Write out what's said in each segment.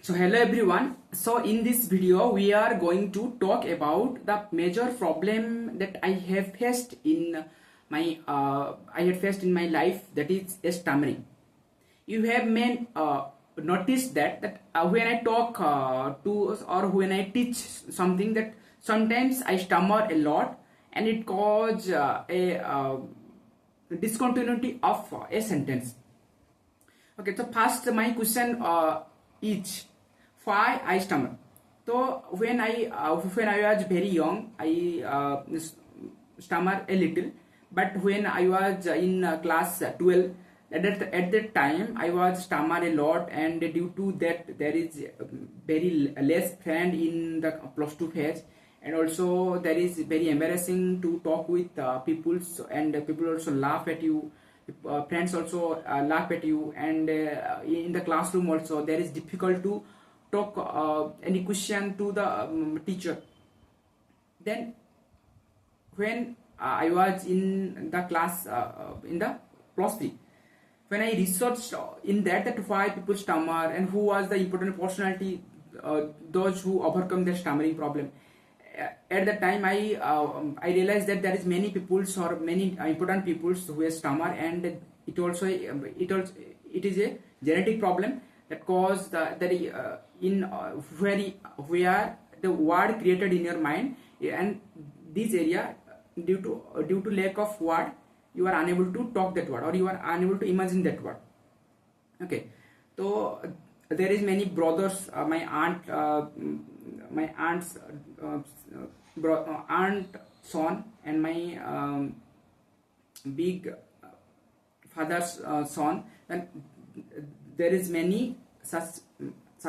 So hello everyone. So in this video we are going to talk about the major problem that I have faced in my life, that is stammering. You have may noticed that when I talk or when I teach something, that sometimes I stammer a lot and it cause a discontinuity of a sentence. Okay, so first my question is why I stammer. So when I was very young, I stammer a little, but when I was in class 12, at that time I was stammer a lot, and due to that there is very less friend in the plus 2 phase, and also there is very embarrassing to talk with people, and people also laugh at you. Friends also laugh at you, and in the classroom also there is difficult to talk any question to the teacher. Then when I was in the class in the plus 3, when I researched in that why people stammer and who was the important personality, those who overcome their stammering problem. At that time I realized that there is many peoples or many important peoples who have stammer, and it is a genetic problem that cause where the word created in your mind, and this area, due to lack of word, you are unable to talk that word, or you are unable to imagine that word. Okay, so there is many brothers, my aunt's aunt son, and my big father's son, and there is many such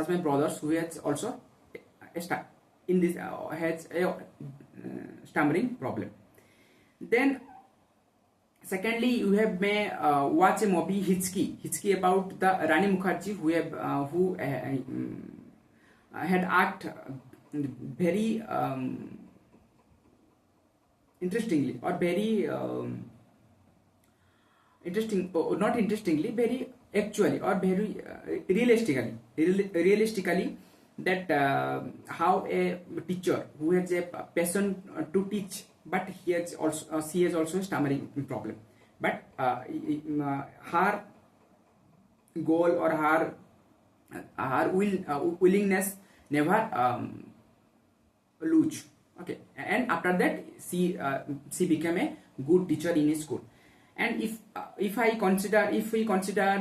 my brothers who has also in this has a stammering problem. Then secondly, you have may watch a movie Hitchki about the Rani Mukherjee, who had act very interestingly, or very not interestingly, very actually, or very realistically, that how a teacher who has a passion to teach, but she has also a stammering problem, but her goal or her willingness never lose. Okay, and after that she became a good teacher in his school. And if we consider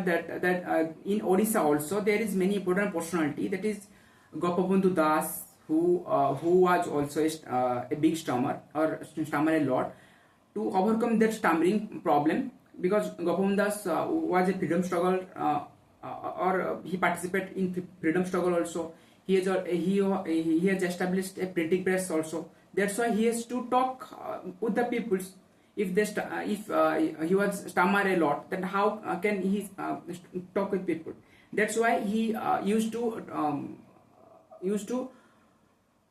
that in Odisha also there is many important personality, that is Gopabandhu Das, who was also a big stammer, or stammer a lot, to overcome that stammering problem, because Gopabandhu Das was a freedom struggle, or he participated in freedom struggle also. He has established a printing press also. That's why he has to talk with the people. If he was stammer a lot, then how can he talk with people? That's why he used to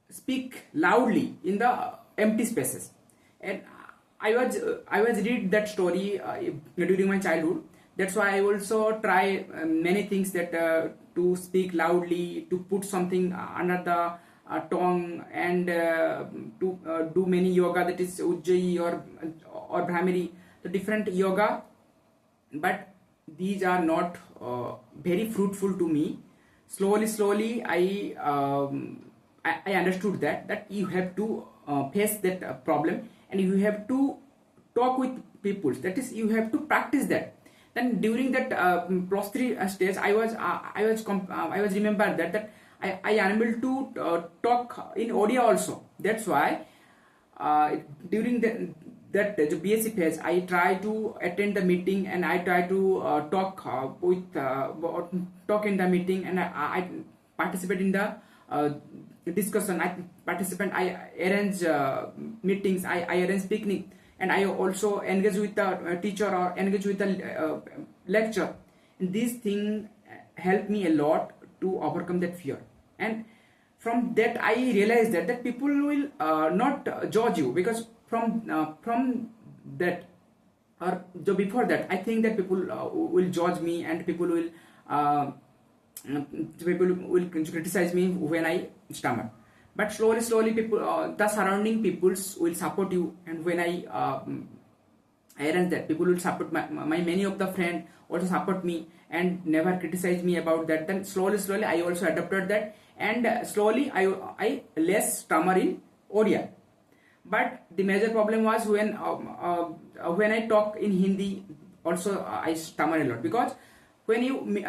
speak loudly in the empty spaces. And I was read that story during my childhood. That's why I also try many things, that to speak loudly, to put something under the tongue, and to do many yoga, that is Ujjayi or Brahmari, the different yoga. But these are not very fruitful to me. Slowly I understood that you have to face that problem, and you have to talk with people, that is you have to practice that. Then during that plus 3 stage, I was remembered that I am able to talk in audio also. That's why during that BSc phase, I try to attend the meeting, and I try to talk talk in the meeting, and I participate in the discussion. I arrange meetings, I arrange picnic, and I also engage with the teacher or engage with the lecture. And this thing helped me a lot to overcome that fear. And from that I realized that people will not judge you, because from that, or before that, I think that people will judge me, and people will people will criticize me when I stammer. But slowly people, the surrounding peoples will support you. And when I arrange that, people will support my many of the friend also support me and never criticize me about that. Then slowly I also adopted that, and slowly I less stammer in Odia. But the major problem was when I talk in Hindi also, I stammer a lot, because when you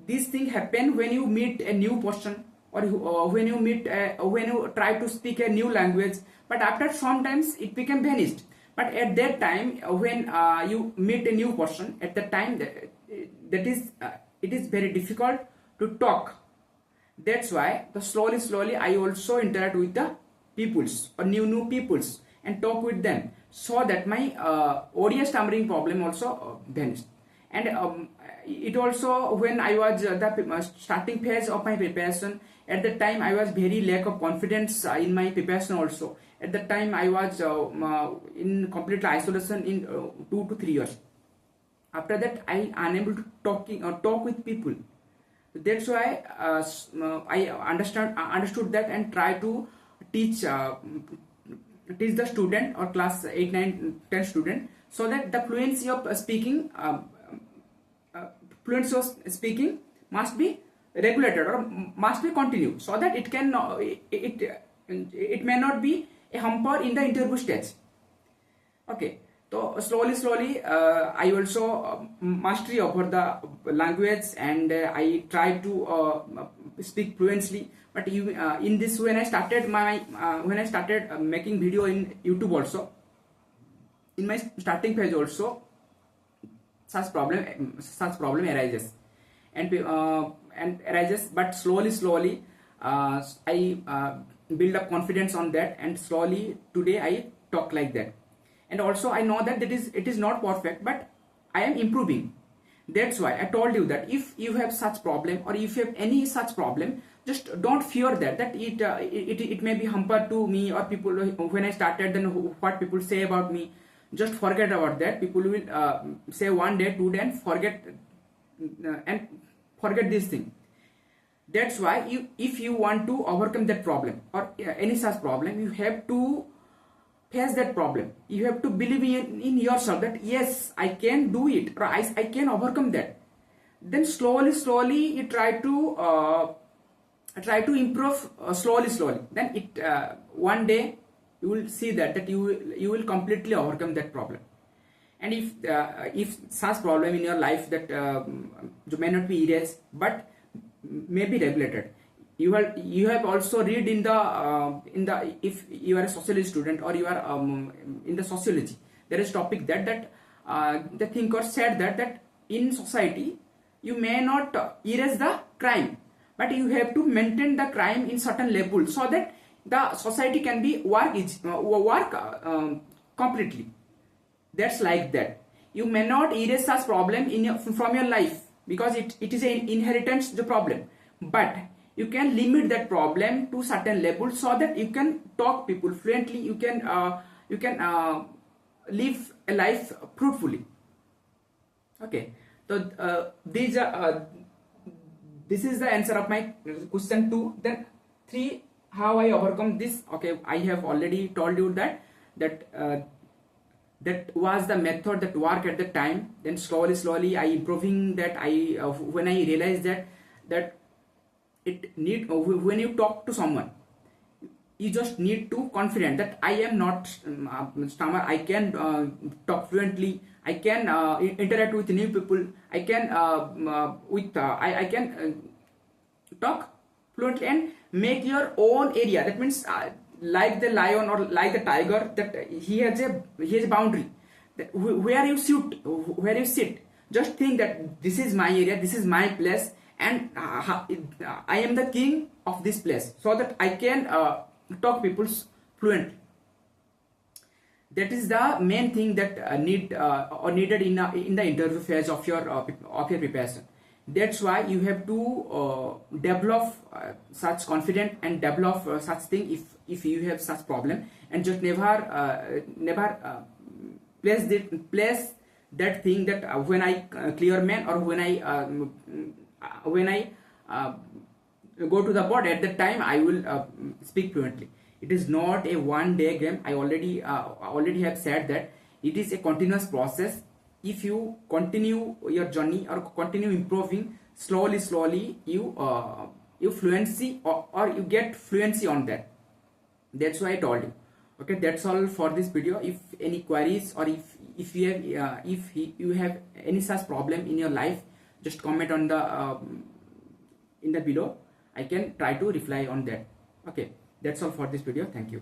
this thing happen when you meet a new person, or when you meet when you try to speak a new language, but after sometimes it became vanished. But at that time, when you meet a new person, at that time, that is it is very difficult to talk. That's why the slowly I also interact with the peoples, or new peoples, and talk with them, so that my audio stammering problem also vanished. And it also, when I was the starting phase of my preparation, at that time I was very lack of confidence in my preparation also. At that time I was in complete isolation in 2 to 3 years. After that I unable to talk with people. That's why I understood that, and try to teach the student, or class 8, 9, 10 student, so that the fluency of speaking must be regulated, or must be continued, so that it may not be a hamper in the interview stage. Okay, so slowly I also mastery over the language, and I try to speak fluently. But in this, when I started making video in YouTube also, in my starting page also, such problem arises, and arises. But slowly I build up confidence on that, and slowly today I talk like that. And also I know that it is not perfect, but I am improving. That's why I told you that if you have such problem, or if you have any such problem, just don't fear that it may be hamper to me, or people when I started, then what people say about me. Just forget about that. People will say 1 day, 2 day, and forget this thing. That's why if you want to overcome that problem, or any such problem, you have to face that problem. You have to believe in yourself that yes, I can do it, or I can overcome that. Then slowly you try to improve slowly. Then one day you will see that you will completely overcome that problem. And if such problem in your life that may not be erased, but may be regulated, you have also read in the if you are a sociology student, or you are in the sociology, there is topic that the thinker said that in society you may not erase the crime, but you have to maintain the crime in certain level, so that the society can be work completely. That's like that. You may not erase such problem from your life, because it is an inheritance the problem, but you can limit that problem to certain level, so that you can talk people fluently. You can live a life fruitfully. Okay, so this is the answer of my question 2. Then 3, how I overcome this. Okay, I have already told you that that was the method that worked at the time. Then slowly I improving that. When I realized that it need, when you talk to someone, you just need to confident that I am not stammer. I can talk fluently. I can interact with new people. I can I can talk fluently and make your own area. That means like the lion or like the tiger, that he has a boundary. Where you sit, just think that this is my area, this is my place, and I am the king of this place, so that I can talk people fluently. That is the main thing that needed in the interview phase of your preparation. That's why you have to develop such confidence and develop such thing if you have such problem, and just never place that thing that when I clear man, or when I go to the board, at that time I will speak fluently. It is not a one day game. I already have said that it is a continuous process. If you continue your journey or continue improving slowly, you fluency, or you get fluency on that. That's why I told you. Okay, that's all for this video. If any queries, or if you have you have any such problem in your life, just comment on the in the below. I can try to reply on that. Okay, that's all for this video. Thank you.